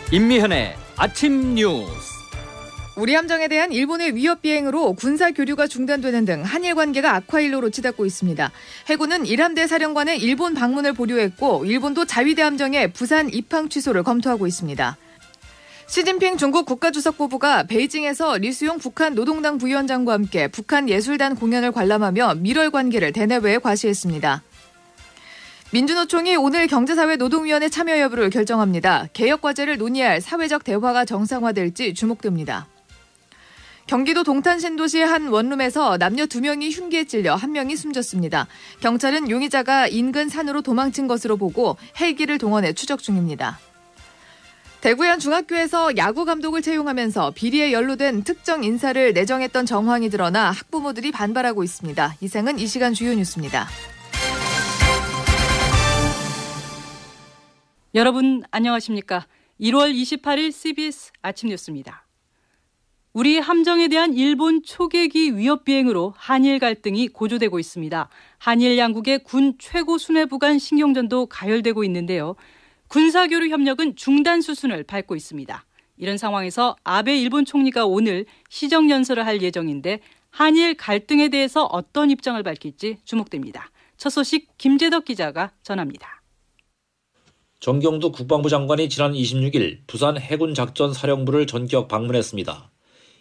임미현의 아침 뉴스. 우리 함정에 대한 일본의 위협 비행으로 군사 교류가 중단되는 등 한일 관계가 악화일로로 치닫고 있습니다. 해군은 일함대 사령관의 일본 방문을 보류했고 일본도 자위대 함정의 부산 입항 취소를 검토하고 있습니다. 시진핑 중국 국가주석부부가 베이징에서 리수용 북한 노동당 부위원장과 함께 북한 예술단 공연을 관람하며 밀월 관계를 대내외에 과시했습니다. 민주노총이 오늘 경제사회노동위원회 참여 여부를 결정합니다. 개혁 과제를 논의할 사회적 대화가 정상화될지 주목됩니다. 경기도 동탄 신도시의 한 원룸에서 남녀 2명이 흉기에 찔려 1명이 숨졌습니다. 경찰은 용의자가 인근 산으로 도망친 것으로 보고 헬기를 동원해 추적 중입니다. 대구의 한 중학교에서 야구 감독을 채용하면서 비리에 연루된 특정 인사를 내정했던 정황이 드러나 학부모들이 반발하고 있습니다. 이상은 이 시간 주요 뉴스입니다. 여러분 안녕하십니까? 1월 28일 CBS 아침 뉴스입니다. 우리 함정에 대한 일본 초계기 위협 비행으로 한일 갈등이 고조되고 있습니다. 한일 양국의 군 최고 수뇌부 간 신경전도 가열되고 있는데요. 군사교류 협력은 중단 수순을 밟고 있습니다. 이런 상황에서 아베 일본 총리가 오늘 시정연설을 할 예정인데 한일 갈등에 대해서 어떤 입장을 밝힐지 주목됩니다. 첫 소식 김재덕 기자가 전합니다. 정경두 국방부 장관이 지난 26일 부산 해군작전사령부를 전격 방문했습니다.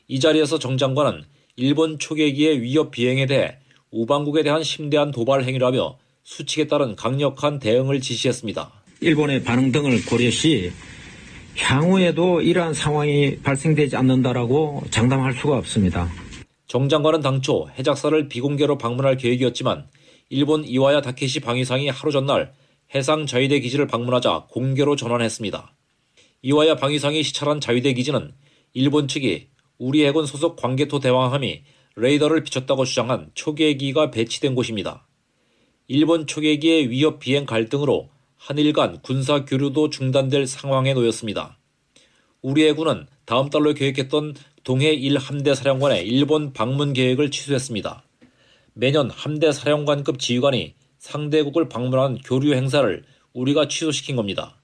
이 자리에서 정 장관은 일본 초계기의 위협 비행에 대해 우방국에 대한 심대한 도발 행위라며 수칙에 따른 강력한 대응을 지시했습니다. 일본의 반응 등을 고려 시 향후에도 이러한 상황이 발생되지 않는다라고 장담할 수가 없습니다. 정 장관은 당초 해작사를 비공개로 방문할 계획이었지만 일본 이와야 다케시 방위상이 하루 전날 해상 자위대 기지를 방문하자 공개로 전환했습니다. 이와야 방위상이 시찰한 자위대 기지는 일본 측이 우리 해군 소속 광개토 대왕함이 레이더를 비췄다고 주장한 초계기가 배치된 곳입니다. 일본 초계기의 위협 비행 갈등으로 한일 간 군사 교류도 중단될 상황에 놓였습니다. 우리 해군은 다음 달로 계획했던 동해 1함대 사령관의 일본 방문 계획을 취소했습니다. 매년 함대 사령관급 지휘관이 상대국을 방문한 교류 행사를 우리가 취소시킨 겁니다.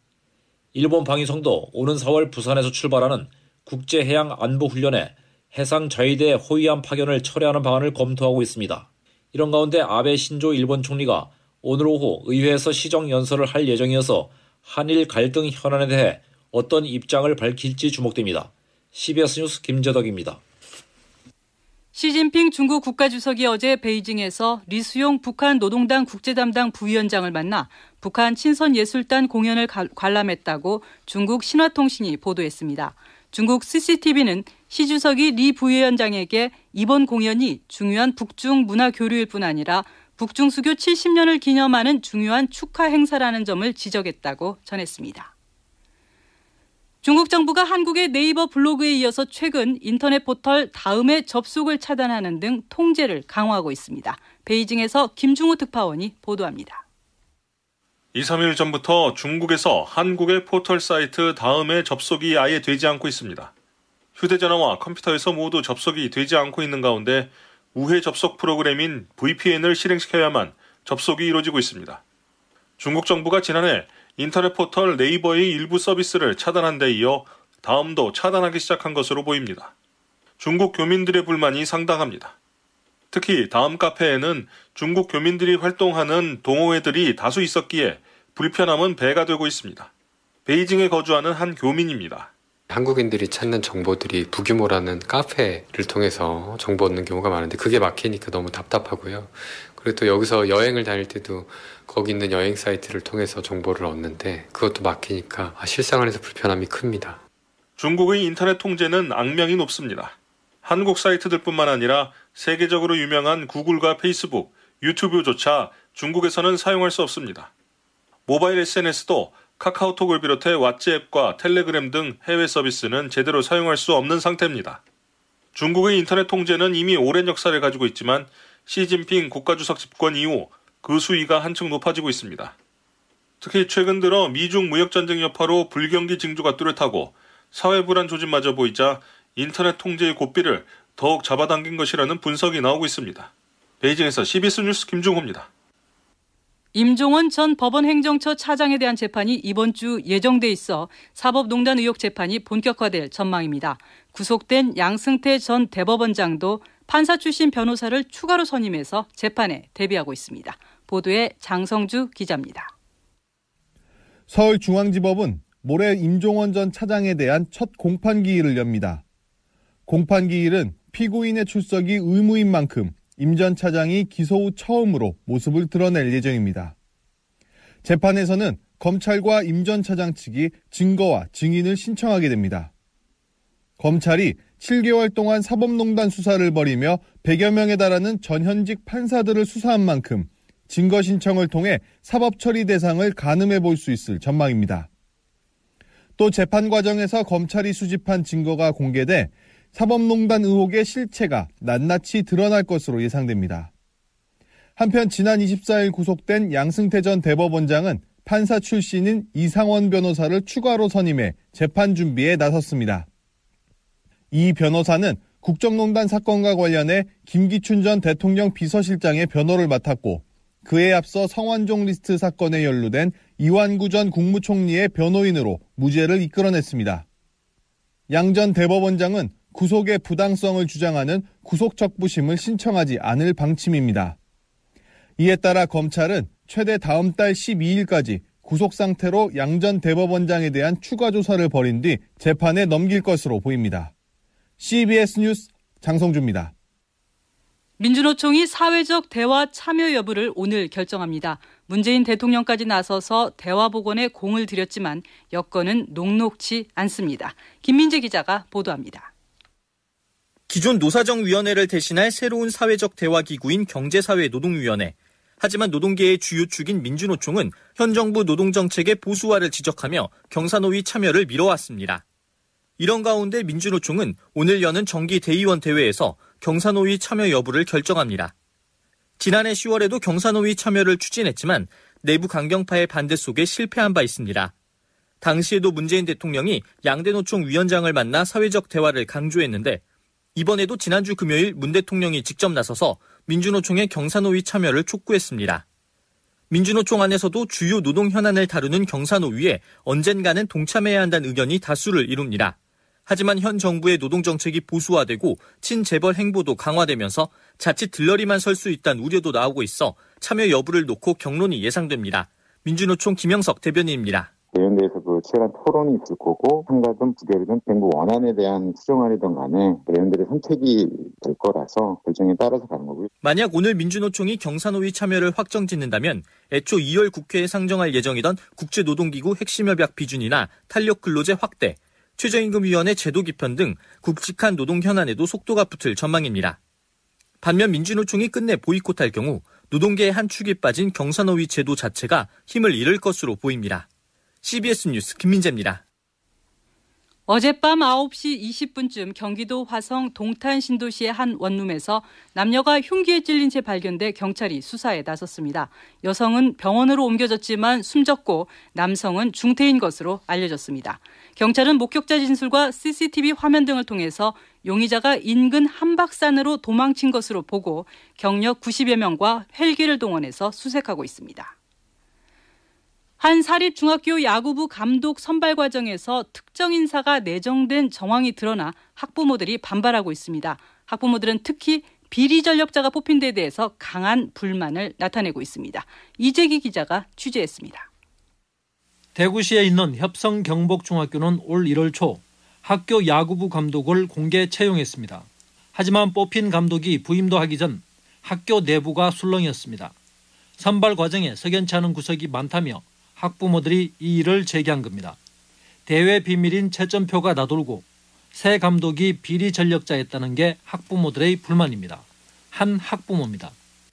일본 방위성도 오는 4월 부산에서 출발하는 국제해양안보훈련에 해상 자위대 호위함 파견을 철회하는 방안을 검토하고 있습니다. 이런 가운데 아베 신조 일본 총리가 오늘 오후 의회에서 시정연설을 할 예정이어서 한일 갈등 현안에 대해 어떤 입장을 밝힐지 주목됩니다. CBS 뉴스 김재덕입니다. 시진핑 중국 국가주석이 어제 베이징에서 리수용 북한 노동당 국제담당 부위원장을 만나 북한 친선예술단 공연을 관람했다고 중국 신화통신이 보도했습니다. 중국 CCTV는 시 주석이 리 부위원장에게 이번 공연이 중요한 북중 문화 교류일 뿐 아니라 북중 수교 70년을 기념하는 중요한 축하 행사라는 점을 지적했다고 전했습니다. 중국 정부가 한국의 네이버 블로그에 이어서 최근 인터넷 포털 다음의 접속을 차단하는 등 통제를 강화하고 있습니다. 베이징에서 김중호 특파원이 보도합니다. 2, 3일 전부터 중국에서 한국의 포털 사이트 다음에 접속이 아예 되지 않고 있습니다. 휴대전화와 컴퓨터에서 모두 접속이 되지 않고 있는 가운데 우회 접속 프로그램인 VPN을 실행시켜야만 접속이 이루어지고 있습니다. 중국 정부가 지난해 인터넷 포털 네이버의 일부 서비스를 차단한 데 이어 다음도 차단하기 시작한 것으로 보입니다. 중국 교민들의 불만이 상당합니다. 특히 다음 카페에는 중국 교민들이 활동하는 동호회들이 다수 있었기에 불편함은 배가 되고 있습니다. 베이징에 거주하는 한 교민입니다. 한국인들이 찾는 정보들이 부규모라는 카페를 통해서 정보 얻는 경우가 많은데 그게 막히니까 너무 답답하고요. 그리고 또 여기서 여행을 다닐 때도 거기 있는 여행 사이트를 통해서 정보를 얻는데 그것도 막히니까 실생활에서 불편함이 큽니다. 중국의 인터넷 통제는 악명이 높습니다. 한국 사이트들뿐만 아니라 세계적으로 유명한 구글과 페이스북, 유튜브조차 중국에서는 사용할 수 없습니다. 모바일 SNS도 카카오톡을 비롯해 왓츠앱과 텔레그램 등 해외 서비스는 제대로 사용할 수 없는 상태입니다. 중국의 인터넷 통제는 이미 오랜 역사를 가지고 있지만 시진핑 국가주석 집권 이후 그 수위가 한층 높아지고 있습니다. 특히 최근 들어 미중 무역전쟁 여파로 불경기 징조가 뚜렷하고 사회불안 조짐마저 보이자 인터넷 통제의 고삐를 더욱 잡아당긴 것이라는 분석이 나오고 있습니다. 베이징에서 CBS 뉴스 김중호입니다. 임종원 전 법원행정처 차장에 대한 재판이 이번 주 예정돼 있어 사법농단 의혹 재판이 본격화될 전망입니다. 구속된 양승태 전 대법원장도 판사 출신 변호사를 추가로 선임해서 재판에 대비하고 있습니다. 보도에 장성주 기자입니다. 서울중앙지법은 모레 임종원 전 차장에 대한 첫 공판기일을 엽니다. 공판기일은 피고인의 출석이 의무인 만큼 임 전 차장이 기소 후 처음으로 모습을 드러낼 예정입니다. 재판에서는 검찰과 임 전 차장 측이 증거와 증인을 신청하게 됩니다. 검찰이 7개월 동안 사법농단 수사를 벌이며 100여 명에 달하는 전현직 판사들을 수사한 만큼 증거 신청을 통해 사법처리 대상을 가늠해 볼 수 있을 전망입니다. 또 재판 과정에서 검찰이 수집한 증거가 공개돼 사법농단 의혹의 실체가 낱낱이 드러날 것으로 예상됩니다. 한편 지난 24일 구속된 양승태 전 대법원장은 판사 출신인 이상원 변호사를 추가로 선임해 재판 준비에 나섰습니다. 이 변호사는 국정농단 사건과 관련해 김기춘 전 대통령 비서실장의 변호를 맡았고 그에 앞서 성완종 리스트 사건에 연루된 이완구 전 국무총리의 변호인으로 무죄를 이끌어냈습니다. 양 전 대법원장은 구속의 부당성을 주장하는 구속적부심을 신청하지 않을 방침입니다. 이에 따라 검찰은 최대 다음 달 12일까지 구속 상태로 양 전 대법원장에 대한 추가 조사를 벌인 뒤 재판에 넘길 것으로 보입니다. CBS 뉴스 장성주입니다. 민주노총이 사회적 대화 참여 여부를 오늘 결정합니다. 문재인 대통령까지 나서서 대화 복원에 공을 들였지만 여건은 녹록치 않습니다. 김민재 기자가 보도합니다. 기존 노사정위원회를 대신할 새로운 사회적 대화기구인 경제사회노동위원회. 하지만 노동계의 주요 축인 민주노총은 현 정부 노동정책의 보수화를 지적하며 경사노위 참여를 미뤄왔습니다. 이런 가운데 민주노총은 오늘 여는 정기 대의원 대회에서 경사노위 참여 여부를 결정합니다. 지난해 10월에도 경사노위 참여를 추진했지만 내부 강경파의 반대 속에 실패한 바 있습니다. 당시에도 문재인 대통령이 양대 노총 위원장을 만나 사회적 대화를 강조했는데 이번에도 지난주 금요일 문 대통령이 직접 나서서 민주노총의 경사노위 참여를 촉구했습니다. 민주노총 안에서도 주요 노동 현안을 다루는 경사노위에 언젠가는 동참해야 한다는 의견이 다수를 이룹니다. 하지만 현 정부의 노동정책이 보수화되고 친재벌 행보도 강화되면서 자칫 들러리만 설 수 있다는 우려도 나오고 있어 참여 여부를 놓고 경론이 예상됩니다. 민주노총 김영석 대변인입니다. 내연대에서도 치열한 토론이 있을 거고 상가든 부결이든 정부 원안에 대한 수정안이든 간에 내연들의 선택이 될 거라서 결정에 따라서 가는 거고요. 만약 오늘 민주노총이 경사노위 참여를 확정짓는다면 애초 2월 국회에 상정할 예정이던 국제노동기구 핵심협약 비준이나 탄력근로제 확대, 최저임금위원회 제도 개편 등 굵직한 노동 현안에도 속도가 붙을 전망입니다. 반면 민주노총이 끝내 보이콧할 경우 노동계의 한 축이 빠진 경사노위 제도 자체가 힘을 잃을 것으로 보입니다. CBS 뉴스 김민재입니다. 어젯밤 9시 20분쯤 경기도 화성 동탄 신도시의 한 원룸에서 남녀가 흉기에 찔린 채 발견돼 경찰이 수사에 나섰습니다. 여성은 병원으로 옮겨졌지만 숨졌고 남성은 중태인 것으로 알려졌습니다. 경찰은 목격자 진술과 CCTV 화면 등을 통해서 용의자가 인근 한박산으로 도망친 것으로 보고 경력 90여 명과 헬기를 동원해서 수색하고 있습니다. 한 사립중학교 야구부 감독 선발 과정에서 특정 인사가 내정된 정황이 드러나 학부모들이 반발하고 있습니다. 학부모들은 특히 비리 전력자가 뽑힌 데 대해서 강한 불만을 나타내고 있습니다. 이재기 기자가 취재했습니다. 대구시에 있는 협성경복중학교는 올 1월 초 학교 야구부 감독을 공개 채용했습니다. 하지만 뽑힌 감독이 부임도 하기 전 학교 내부가 술렁이었습니다. 선발 과정에 석연치 않은 구석이 많다며 학부모들이 이 일을 제기한 겁니다. 대회 비밀인 채점표가 나돌고 새 감독이 비리 전력자였다는 게 학부모들의 불만입니다. 한 학부모입니다.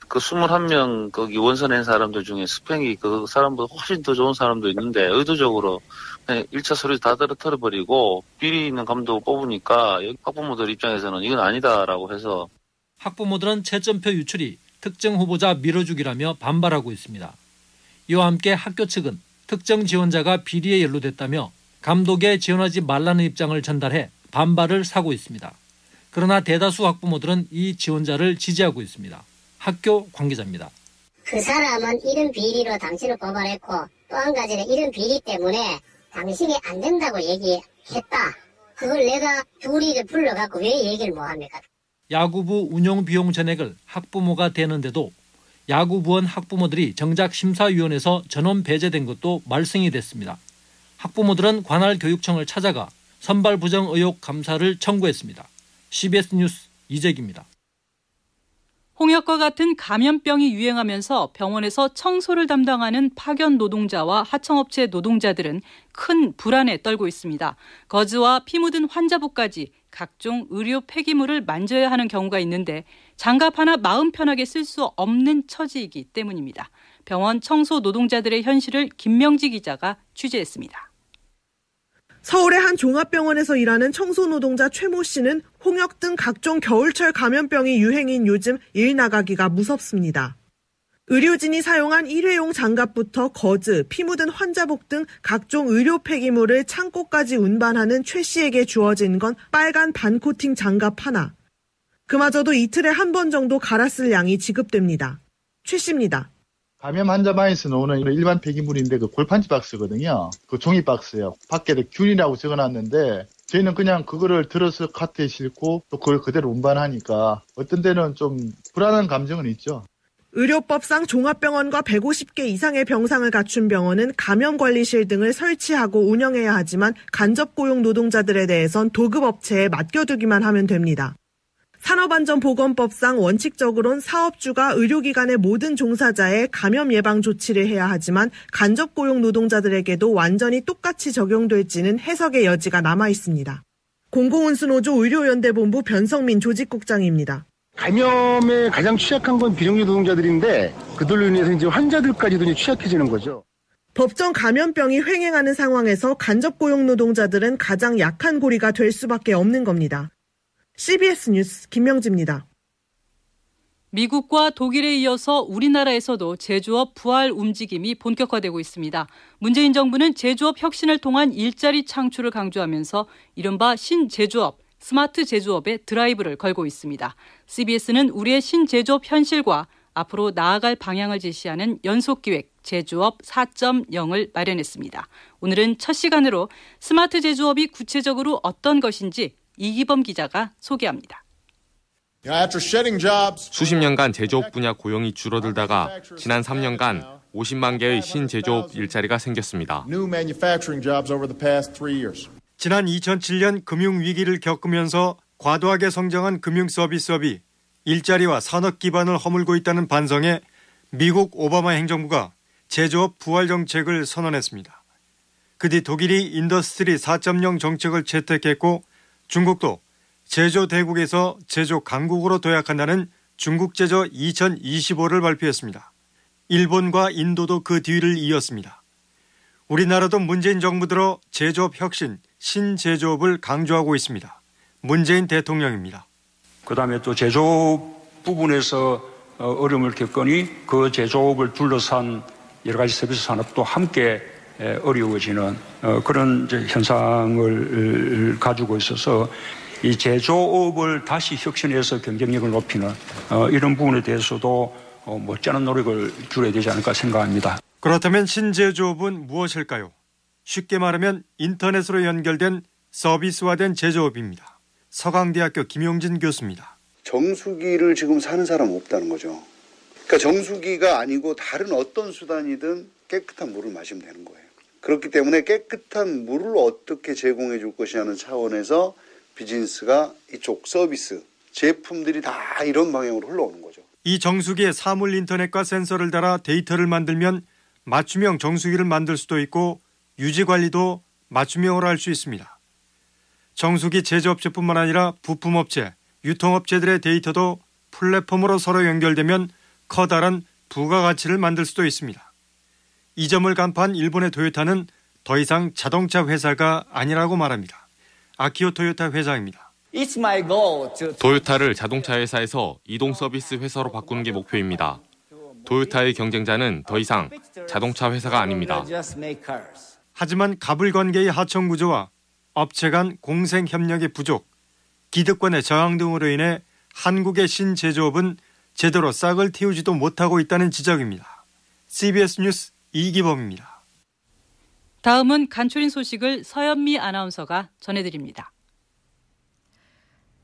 그 21명 거기 원서낸 사람들 중에 스펙이 그 사람보다 훨씬 더 좋은 사람도 있는데 의도적으로 그냥 1차 서류 다 털어버리고 비리 있는 감독을 뽑으니까 학부모들 입장에서는 이건 아니다라고 해서 학부모들은 채점표 유출이 특정 후보자 밀어주기라며 반발하고 있습니다. 이와 함께 학교 측은 특정 지원자가 비리에 연루됐다며 감독에 지원하지 말라는 입장을 전달해 반발을 사고 있습니다. 그러나 대다수 학부모들은 이 지원자를 지지하고 있습니다. 학교 관계자입니다. 그 사람은 이런 비리로 당신을 고발했고 또 한 가지는 이런 비리 때문에 당신이 안 된다고 얘기했다. 그걸 내가 둘이를 불러갖고 왜 얘기를 못합니까? 야구부 운영 비용 전액을 학부모가 대는데도 야구부원 학부모들이 정작 심사위원회에서 전원 배제된 것도 말썽이 됐습니다. 학부모들은 관할 교육청을 찾아가 선발 부정 의혹 감사를 청구했습니다. CBS 뉴스 이재기입니다. 홍역과 같은 감염병이 유행하면서 병원에서 청소를 담당하는 파견 노동자와 하청업체 노동자들은 큰 불안에 떨고 있습니다. 거즈와 피 묻은 환자복까지 각종 의료 폐기물을 만져야 하는 경우가 있는데 장갑 하나 마음 편하게 쓸 수 없는 처지이기 때문입니다. 병원 청소 노동자들의 현실을 김명지 기자가 취재했습니다. 서울의 한 종합병원에서 일하는 청소노동자 최모 씨는 홍역 등 각종 겨울철 감염병이 유행인 요즘 일 나가기가 무섭습니다. 의료진이 사용한 일회용 장갑부터 거즈, 피 묻은 환자복 등 각종 의료 폐기물을 창고까지 운반하는 최 씨에게 주어진 건 빨간 반코팅 장갑 하나. 그마저도 이틀에 한 번 정도 갈아 쓸 양이 지급됩니다. 최 씨입니다. 감염 환자 방에서 나오는 일반 폐기물인데 그 골판지 박스거든요. 그 종이 박스예요. 밖에 균이라고 적어놨는데 저희는 그냥 그거를 들어서 카트에 싣고 또 그걸 그대로 운반하니까 어떤 데는 좀 불안한 감정은 있죠. 의료법상 종합병원과 150개 이상의 병상을 갖춘 병원은 감염관리실 등을 설치하고 운영해야 하지만 간접고용 노동자들에 대해선 도급업체에 맡겨두기만 하면 됩니다. 산업안전보건법상 원칙적으론 사업주가 의료기관의 모든 종사자의 감염 예방 조치를 해야 하지만 간접고용 노동자들에게도 완전히 똑같이 적용될지는 해석의 여지가 남아 있습니다. 공공운수노조 의료연대본부 변성민 조직국장입니다. 감염에 가장 취약한 건 비정규 노동자들인데 그들로 인해서 이제 환자들까지도 취약해지는 거죠. 법정 감염병이 횡행하는 상황에서 간접고용 노동자들은 가장 약한 고리가 될 수밖에 없는 겁니다. CBS 뉴스 김명지입니다. 미국과 독일에 이어서 우리나라에서도 제조업 부활 움직임이 본격화되고 있습니다. 문재인 정부는 제조업 혁신을 통한 일자리 창출을 강조하면서 이른바 신제조업, 스마트 제조업에 드라이브를 걸고 있습니다. CBS는 우리의 신제조업 현실과 앞으로 나아갈 방향을 제시하는 연속기획 제조업 4.0을 마련했습니다. 오늘은 첫 시간으로 스마트 제조업이 구체적으로 어떤 것인지 이기범 기자가 소개합니다. 수십 년간 제조업 분야 고용이 줄어들다가 지난 3년간 50만 개의 신제조업 일자리가 생겼습니다. 지난 2007년 금융위기를 겪으면서 과도하게 성장한 금융서비스업이 일자리와 산업 기반을 허물고 있다는 반성에 미국 오바마 행정부가 제조업 부활 정책을 선언했습니다. 그 뒤 독일이 인더스트리 4.0 정책을 채택했고 중국도 제조 대국에서 제조 강국으로 도약한다는 중국 제조 2025를 발표했습니다. 일본과 인도도 그 뒤를 이었습니다. 우리나라도 문재인 정부 들어 제조업 혁신, 신제조업을 강조하고 있습니다. 문재인 대통령입니다. 그다음에 또 제조업 부분에서 어려움을 겪으니 그 제조업을 둘러싼 여러 가지 서비스 산업도 함께 어려워지는 그런 이제 현상을 가지고 있어서 이 제조업을 다시 혁신해서 경쟁력을 높이는 이런 부분에 대해서도 못지않은 노력을 기울여야 되지 않을까 생각합니다. 그렇다면 신제조업은 무엇일까요? 쉽게 말하면 인터넷으로 연결된 서비스화된 제조업입니다. 서강대학교 김용진 교수입니다. 정수기를 지금 사는 사람 없다는 거죠. 그러니까 정수기가 아니고 다른 어떤 수단이든 깨끗한 물을 마시면 되는 거예요. 그렇기 때문에 깨끗한 물을 어떻게 제공해 줄 것이냐는 차원에서 비즈니스가 이쪽 서비스, 제품들이 다 이런 방향으로 흘러오는 거죠. 이 정수기에 사물 인터넷과 센서를 달아 데이터를 만들면 맞춤형 정수기를 만들 수도 있고 유지 관리도 맞춤형으로 할 수 있습니다. 정수기 제조업체뿐만 아니라 부품업체, 유통업체들의 데이터도 플랫폼으로 서로 연결되면 커다란 부가가치를 만들 수도 있습니다. 이 점을 간파한 일본의 토요타는 더 이상 자동차 회사가 아니라고 말합니다. 아키오 토요타 회장입니다. 토요타를 자동차 회사에서 이동 서비스 회사로 바꾸는 게 목표입니다. 토요타의 경쟁자는 더 이상 자동차 회사가 아닙니다. 하지만 가불관계의 하청 구조와 업체 간 공생 협력의 부족, 기득권의 저항 등으로 인해 한국의 신제조업은 제대로 싹을 틔우지도 못하고 있다는 지적입니다. CBS 뉴스 이기범입니다. 다음은 간추린 소식을 서현미 아나운서가 전해드립니다.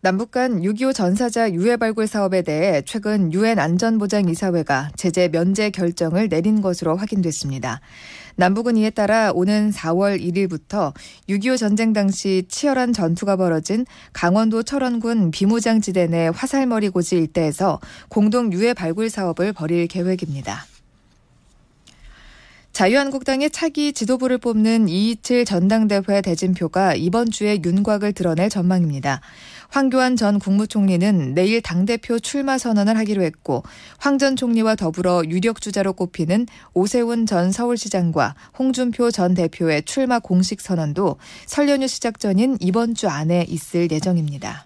남북 간 6.25 전사자 유해 발굴 사업에 대해 최근 유엔 안전보장이사회가 제재 면제 결정을 내린 것으로 확인됐습니다. 남북은 이에 따라 오는 4월 1일부터 6.25 전쟁 당시 치열한 전투가 벌어진 강원도 철원군 비무장지대 내 화살머리 고지 일대에서 공동 유해 발굴 사업을 벌일 계획입니다. 자유한국당의 차기 지도부를 뽑는 227 전당대회 대진표가 이번 주에 윤곽을 드러낼 전망입니다. 황교안 전 국무총리는 내일 당대표 출마 선언을 하기로 했고 황 전 총리와 더불어 유력 주자로 꼽히는 오세훈 전 서울시장과 홍준표 전 대표의 출마 공식 선언도 설 연휴 시작 전인 이번 주 안에 있을 예정입니다.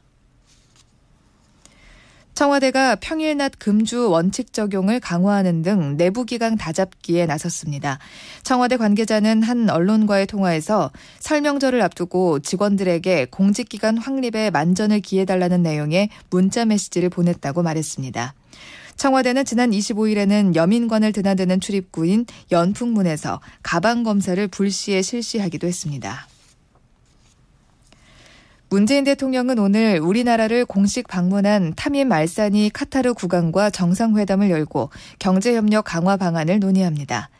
청와대가 평일 낮 금주 원칙 적용을 강화하는 등 내부기강 다잡기에 나섰습니다. 청와대 관계자는 한 언론과의 통화에서 설 명절을 앞두고 직원들에게 공직기간 확립에 만전을 기해달라는 내용의 문자 메시지를 보냈다고 말했습니다. 청와대는 지난 25일에는 여민관을 드나드는 출입구인 연풍문에서 가방 검사를 불시에 실시하기도 했습니다. 문재인 대통령은 오늘 우리나라를 공식 방문한 타민 알사니 카타르 국왕과 정상회담을 열고 경제협력 강화 방안을 논의합니다.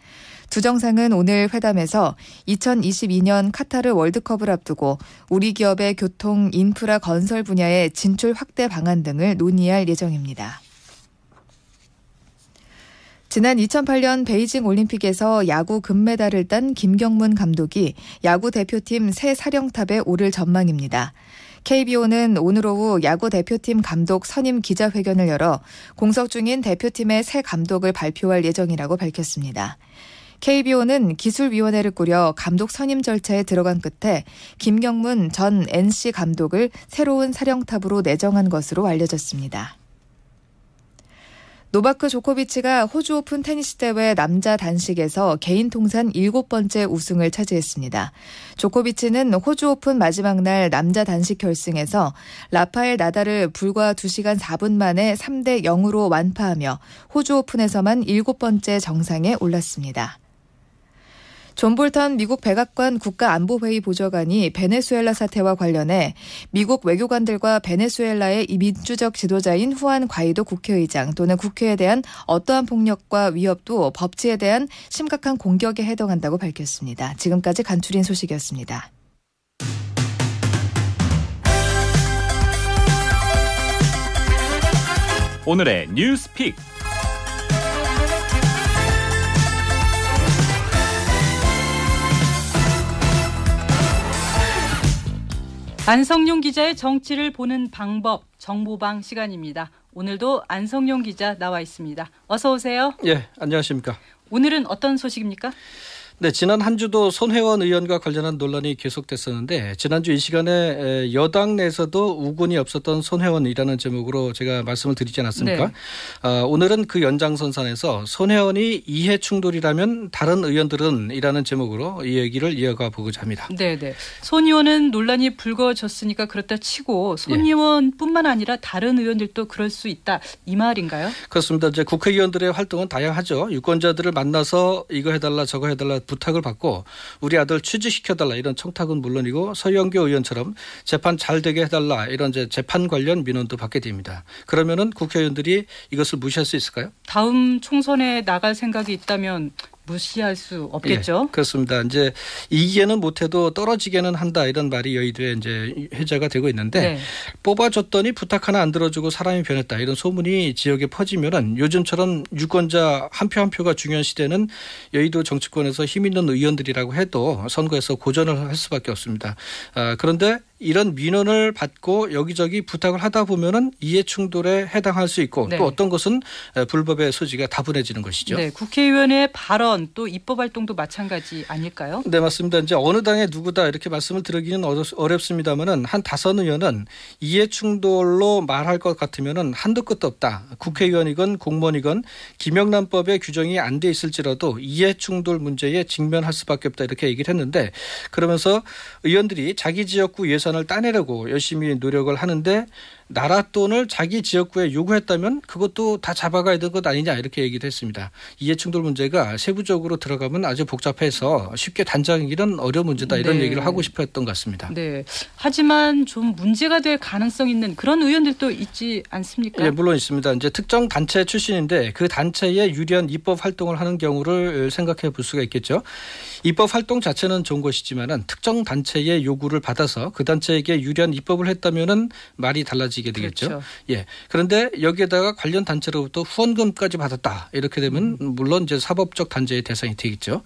두 정상은 오늘 회담에서 2022년 카타르 월드컵을 앞두고 우리 기업의 교통, 인프라 건설 분야의 진출 확대 방안 등을 논의할 예정입니다. 지난 2008년 베이징 올림픽에서 야구 금메달을 딴 김경문 감독이 야구 대표팀 새 사령탑에 오를 전망입니다. KBO는 오늘 오후 야구 대표팀 감독 선임 기자회견을 열어 공석 중인 대표팀의 새 감독을 발표할 예정이라고 밝혔습니다. KBO는 기술위원회를 꾸려 감독 선임 절차에 들어간 끝에 김경문 전 NC 감독을 새로운 사령탑으로 내정한 것으로 알려졌습니다. 노바크 조코비치가 호주 오픈 테니스 대회 남자 단식에서 개인 통산 7번째 우승을 차지했습니다. 조코비치는 호주 오픈 마지막 날 남자 단식 결승에서 라파엘 나달을 불과 2시간 4분 만에 3대 0으로 완파하며 호주 오픈에서만 7번째 정상에 올랐습니다. 존 볼턴 미국 백악관 국가안보회의 보좌관이 베네수엘라 사태와 관련해 미국 외교관들과 베네수엘라의 민주적 지도자인 후안 과이도 국회의장 또는 국회에 대한 어떠한 폭력과 위협도 법치에 대한 심각한 공격에 해당한다고 밝혔습니다. 지금까지 간추린 소식이었습니다. 오늘의 뉴스픽. 안성용 기자의 정치를 보는 방법, 정보방 시간입니다. 오늘도 안성용 기자 나와 있습니다. 어서 오세요. 예, 안녕하십니까. 오늘은 어떤 소식입니까? 네, 지난 한 주도 손혜원 의원과 관련한 논란이 계속됐었는데 지난주 이 시간에 여당 내에서도 우군이 없었던 손혜원이라는 제목으로 제가 말씀을 드리지 않았습니까? 네. 오늘은 그 연장선상에서 손혜원이 이해 충돌이라면 다른 의원들은 이라는 제목으로 이 얘기를 이어가 보고자 합니다. 네네. 손 의원은 논란이 불거졌으니까 그렇다 치고 손 의원뿐만 아니라 다른 의원들도 그럴 수 있다. 이 말인가요? 그렇습니다. 이제 국회의원들의 활동은 다양하죠. 유권자들을 만나서 이거 해달라 저거 해달라 부탁을 받고 우리 아들 취직시켜달라 이런 청탁은 물론이고 서영교 의원처럼 재판 잘 되게 해달라 이런 이제 재판 관련 민원도 받게 됩니다. 그러면은 국회의원들이 이것을 무시할 수 있을까요? 다음 총선에 나갈 생각이 있다면 무시할 수 없겠죠. 예, 그렇습니다. 이제 이기에는 못해도 떨어지게는 한다 이런 말이 여의도에 이제 회자가 되고 있는데 네. 뽑아줬더니 부탁 하나 안 들어주고 사람이 변했다 이런 소문이 지역에 퍼지면은 요즘처럼 유권자 한 표 한 표가 중요한 시대는 여의도 정치권에서 힘 있는 의원들이라고 해도 선거에서 고전을 할 수밖에 없습니다. 그런데 이런 민원을 받고 여기저기 부탁을 하다 보면은 이해 충돌에 해당할 수 있고 네. 또 어떤 것은 불법의 소지가 다분해지는 것이죠. 네, 국회의원의 발언 또 입법 활동도 마찬가지 아닐까요? 네, 맞습니다. 이제 어느 당의 누구다 이렇게 말씀을 드리기는 어렵습니다만은 한 다선 의원은 이해 충돌로 말할 것 같으면은 한도 끝도 없다. 국회의원이건 공무원이건 김영란법의 규정이 안 돼 있을지라도 이해 충돌 문제에 직면할 수밖에 없다 이렇게 얘기를 했는데 그러면서 의원들이 자기 지역구 예산을 따내려고 열심히 노력을 하는데 나라 돈을 자기 지역구에 요구했다면 그것도 다 잡아가야 되는 것 아니냐 이렇게 얘기를 했습니다. 이해충돌 문제가 세부적으로 들어가면 아주 복잡해서 쉽게 단정하기는 어려운 문제다 이런 네. 얘기를 하고 싶어 했던 것 같습니다. 네. 하지만 좀 문제가 될 가능성 있는 그런 의원들도 있지 않습니까? 네, 물론 있습니다. 이제 특정 단체 출신인데 그 단체에 유리한 입법 활동을 하는 경우를 생각해 볼 수가 있겠죠. 입법 활동 자체는 좋은 것이지만은 특정 단체의 요구를 받아서 그 단체에게 유리한 입법을 했다면은 말이 달라지게 되겠죠. 그렇죠. 예. 그런데 여기에다가 관련 단체로부터 후원금까지 받았다. 이렇게 되면 물론 이제 사법적 단죄의 대상이 되겠죠.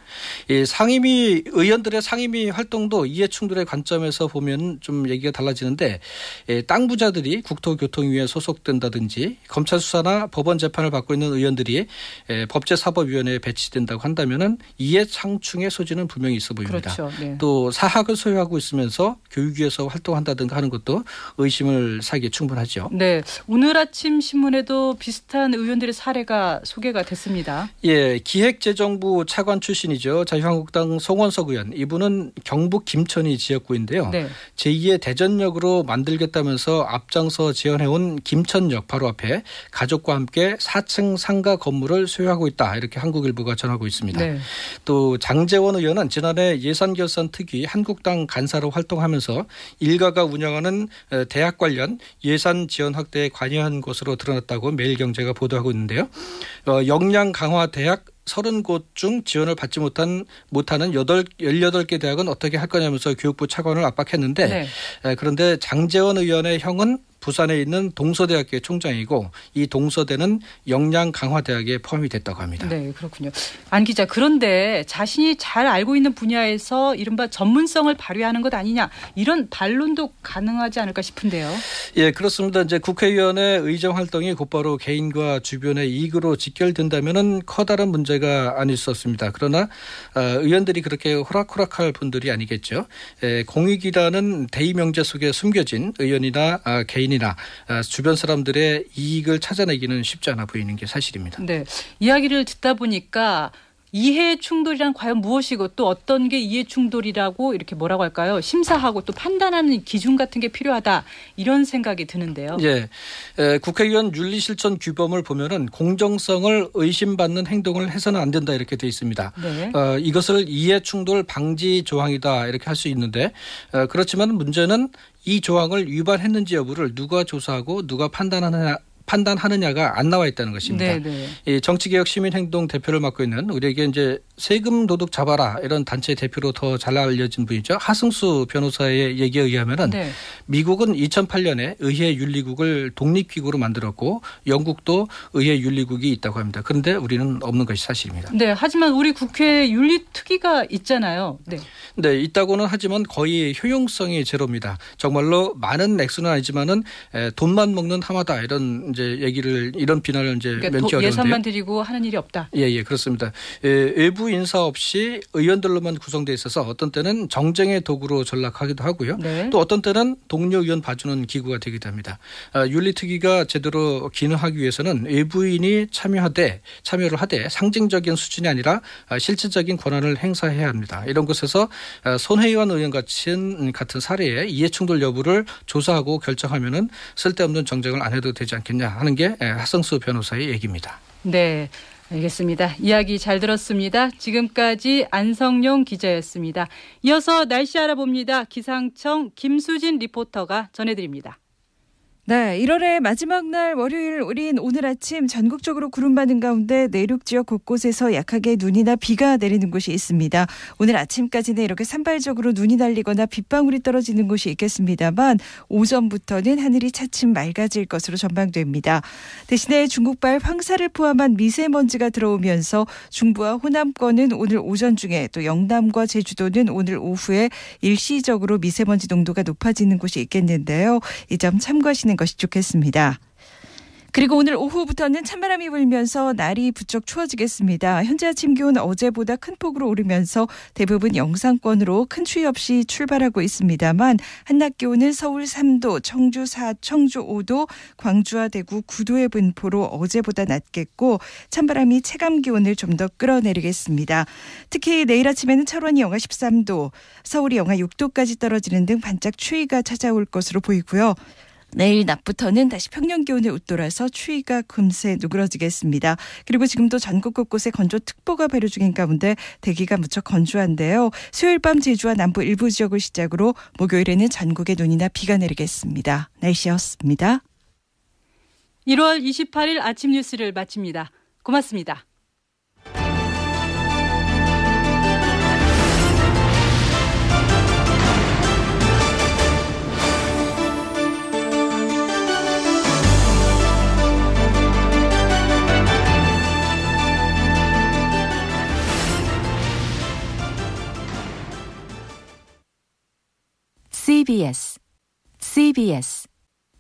이 상임위 의원들의 상임위 활동도 이해충돌의 관점에서 보면 좀 얘기가 달라지는데 땅 부자들이 국토교통위에 소속된다든지 검찰 수사나 법원 재판을 받고 있는 의원들이 법제사법위원회에 배치된다고 한다면은 이해 창충의 소지는 분명히 있어 보입니다. 그렇죠. 네. 또 사학을 소유하고 있으면서 교육위에서 활동한다든가 하는 것도 의심을 사기에 충분하죠. 네, 오늘 아침 신문에도 비슷한 의원들의 사례가 소개가 됐습니다. 예, 기획재정부 차관 출신이죠. 자유한국당 송원석 의원. 이분은 경북 김천이 지역구인데요. 네. 제2의 대전역으로 만들겠다면서 앞장서 지원해온 김천역 바로 앞에 가족과 함께 4층 상가 건물을 소유하고 있다. 이렇게 한국일보가 전하고 있습니다. 네. 또 장재원 의원은 지난해 예산결산특위 한국당 간사로 활동하면서 일가가 운영하는 대학 관련 예산 지원 확대에 관여한 것으로 드러났다고 매일경제가 보도하고 있는데요. 역량 강화 대학 30곳 중 지원을 받지 못하는 18개 대학은 어떻게 할 거냐면서 교육부 차관을 압박했는데 네. 그런데 장재원 의원의 형은 부산에 있는 동서대학교의 총장이고 이 동서대는 역량강화대학에 포함이 됐다고 합니다. 네, 그렇군요. 안 기자, 그런데 자신이 잘 알고 있는 분야에서 이른바 전문성을 발휘하는 것 아니냐 이런 반론도 가능하지 않을까 싶은데요. 예, 그렇습니다. 이제 국회의원의 의정 활동이 곧바로 개인과 주변의 이익으로 직결된다면은 커다란 문제가 아닐 수 없습니다. 그러나 의원들이 그렇게 호락호락할 분들이 아니겠죠. 공익이라는 대의명제 속에 숨겨진 의원이나 개인이나 주변 사람들의 이익을 찾아내기는 쉽지 않아 보이는 게 사실입니다. 네, 이야기를 듣다 보니까 이해 충돌이란 과연 무엇이고 또 어떤 게 이해 충돌이라고 이렇게 뭐라고 할까요? 심사하고 또 판단하는 기준 같은 게 필요하다 이런 생각이 드는데요. 예, 국회의원 윤리실천 규범을 보면은 공정성을 의심받는 행동을 해서는 안 된다 이렇게 돼 있습니다. 네. 이것을 이해 충돌 방지 조항이다 이렇게 할 수 있는데 그렇지만 문제는 이 조항을 위반했는지 여부를 누가 조사하고 누가 판단하느냐가 안 나와 있다는 것입니다. 이 정치개혁 시민행동 대표를 맡고 있는 우리에게 이제 세금 도둑 잡아라 이런 단체 대표로 더 잘 알려진 분이죠. 하승수 변호사의 얘기에 의하면은 미국은 2008년에 의회 윤리국을 독립기구로 만들었고 영국도 의회 윤리국이 있다고 합니다. 그런데 우리는 없는 것이 사실입니다. 네, 하지만 우리 국회 윤리특위가 있잖아요. 네. 네, 있다고는 하지만 거의 효용성이 제로입니다. 정말로 많은 액수는 아니지만은 돈만 먹는 하마다 이런 이제 이런 비난을 이제 그러니까 면치 어려운데요. 예산만 드리고 하는 일이 없다. 예, 그렇습니다. 외부 인사 없이 의원들로만 구성되어 있어서 어떤 때는 정쟁의 도구로 전락하기도 하고요. 네. 또 어떤 때는 동료 의원 봐주는 기구가 되기도 합니다. 윤리특위가 제대로 기능하기 위해서는 외부인이 참여를 하되 상징적인 수준이 아니라 실질적인 권한을 행사해야 합니다. 이런 곳에서 손혜원 의원 같은 사례에 이해충돌 여부를 조사하고 결정하면은 쓸데없는 정쟁을 안 해도 되지 않겠냐 하는 게 하승수 변호사의 얘기입니다. 네, 알겠습니다. 이야기 잘 들었습니다. 지금까지 안성용 기자였습니다. 이어서 날씨 알아봅니다. 기상청 김수진 리포터가 전해드립니다. 네, 1월의 마지막 날 월요일인 오늘 아침 전국적으로 구름 많은 가운데 내륙 지역 곳곳에서 약하게 눈이나 비가 내리는 곳이 있습니다. 오늘 아침까지는 이렇게 산발적으로 눈이 날리거나 빗방울이 떨어지는 곳이 있겠습니다만 오전부터는 하늘이 차츰 맑아질 것으로 전망됩니다. 대신에 중국발 황사를 포함한 미세먼지가 들어오면서 중부와 호남권은 오늘 오전 중에 또 영남과 제주도는 오늘 오후에 일시적으로 미세먼지 농도가 높아지는 곳이 있겠는데요. 이 점 참고하시는 것이 좋겠습니다. 그리고 오늘 오후부터는 찬바람이 불면서 날이 부쩍 추워지겠습니다. 현재 아침 기온 어제보다 큰 폭으로 오르면서 대부분 영상권으로 큰 추위 없이 출발하고 있습니다만 한낮 기온은 서울 3도, 청주 5도, 광주와 대구 9도의 분포로 어제보다 낮겠고 찬바람이 체감 기온을 좀 더 끌어내리겠습니다. 특히 내일 아침에는 철원이 영하 13도, 서울이 영하 6도까지 떨어지는 등 반짝 추위가 찾아올 것으로 보이고요. 내일 낮부터는 다시 평년 기온에 웃돌아서 추위가 금세 누그러지겠습니다. 그리고 지금도 전국 곳곳에 건조특보가 발효 중인 가운데 대기가 무척 건조한데요. 수요일 밤 제주와 남부 일부 지역을 시작으로 목요일에는 전국에 눈이나 비가 내리겠습니다. 날씨였습니다. 1월 28일 아침 뉴스를 마칩니다. 고맙습니다.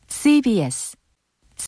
CBS